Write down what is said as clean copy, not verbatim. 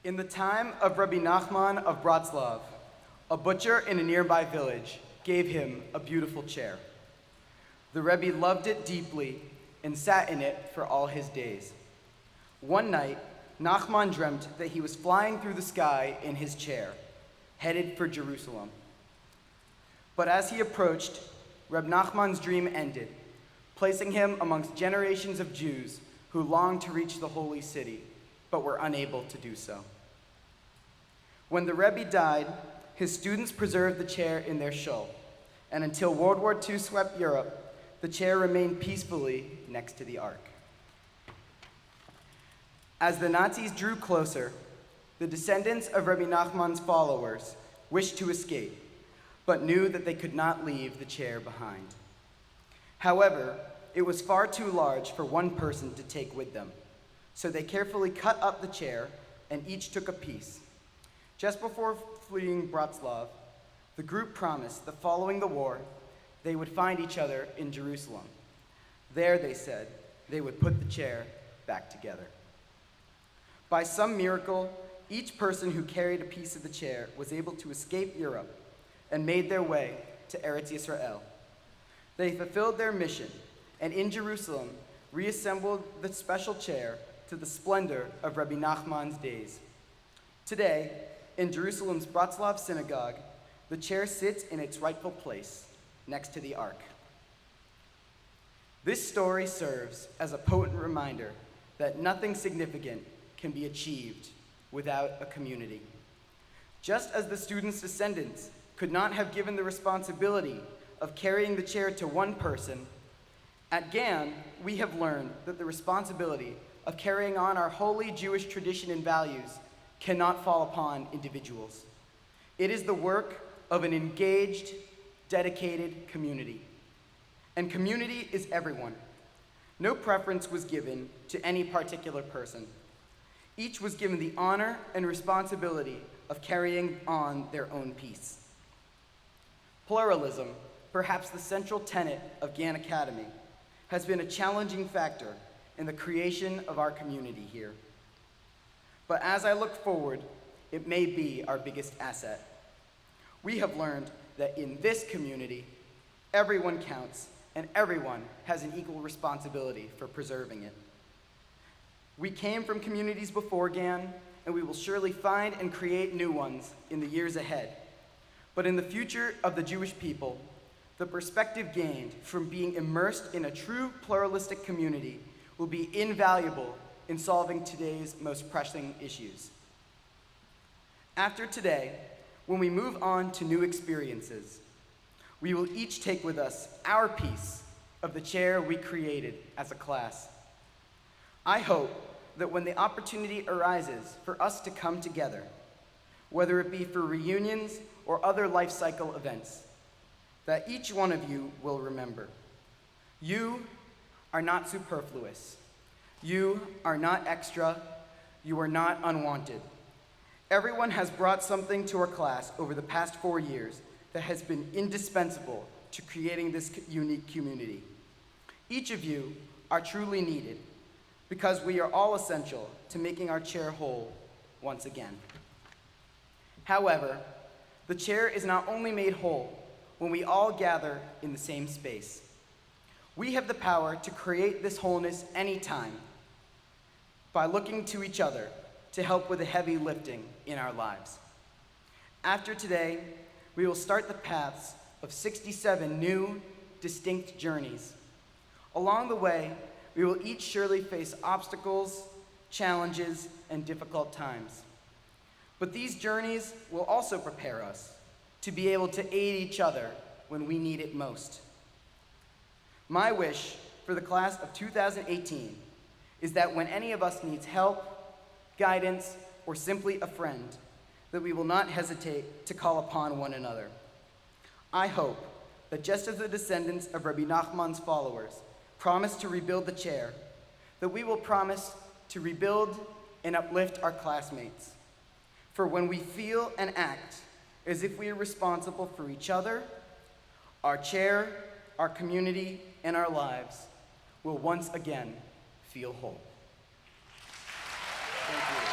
In the time of Rabbi Nachman of Bratslav, a butcher in a nearby village gave him a beautiful chair. The Rebbe loved it deeply and sat in it for all his days. One night, Nachman dreamt that he was flying through the sky in his chair, headed for Jerusalem. But as he approached, Reb Nachman's dream ended, placing him amongst generations of Jews who longed to reach the holy city, but were unable to do so. When the Rebbe died, his students preserved the chair in their shul, and until World War II swept Europe, the chair remained peacefully next to the Ark. As the Nazis drew closer, the descendants of Rabbi Nachman's followers wished to escape, but knew that they could not leave the chair behind. However, it was far too large for one person to take with them, so they carefully cut up the chair and each took a piece. Just before fleeing Bratslav, the group promised that following the war, they would find each other in Jerusalem. There, they said, they would put the chair back together. By some miracle, each person who carried a piece of the chair was able to escape Europe and made their way to Eretz Yisrael. They fulfilled their mission, and in Jerusalem, reassembled the special chair to the splendor of Rabbi Nachman's days. Today, in Jerusalem's Bratslav synagogue, the chair sits in its rightful place, next to the Ark. This story serves as a potent reminder that nothing significant can be achieved without a community. Just as the students' descendants could not have given the responsibility of carrying the chair to one person, at Gann, we have learned that the responsibility of carrying on our holy Jewish tradition and values cannot fall upon individuals. It is the work of an engaged, dedicated community. And community is everyone. No preference was given to any particular person. Each was given the honor and responsibility of carrying on their own piece. Pluralism, perhaps the central tenet of Gann Academy, has been a challenging factor in the creation of our community here. But as I look forward, it may be our biggest asset. We have learned that in this community, everyone counts and everyone has an equal responsibility for preserving it. We came from communities before Gann, and we will surely find and create new ones in the years ahead. But in the future of the Jewish people, the perspective gained from being immersed in a true pluralistic community will be invaluable in solving today's most pressing issues. After today, when we move on to new experiences, we will each take with us our piece of the chair we created as a class. I hope that when the opportunity arises for us to come together, whether it be for reunions or other life cycle events, that each one of you will remember. You are not superfluous. You are not extra. You are not unwanted. Everyone has brought something to our class over the past 4 years that has been indispensable to creating this unique community. Each of you are truly needed because we are all essential to making our chair whole once again. However, the chair is not only made whole when we all gather in the same space. We have the power to create this wholeness anytime by looking to each other to help with the heavy lifting in our lives. After today, we will start the paths of 67 new, distinct journeys. Along the way, we will each surely face obstacles, challenges, and difficult times. But these journeys will also prepare us to be able to aid each other when we need it most. My wish for the class of 2018 is that when any of us needs help, guidance, or simply a friend, that we will not hesitate to call upon one another. I hope that just as the descendants of Rabbi Nachman's followers promised to rebuild the chair, that we will promise to rebuild and uplift our classmates. For when we feel and act as if we are responsible for each other, our chair, our community, and our lives will once again feel whole. Thank you.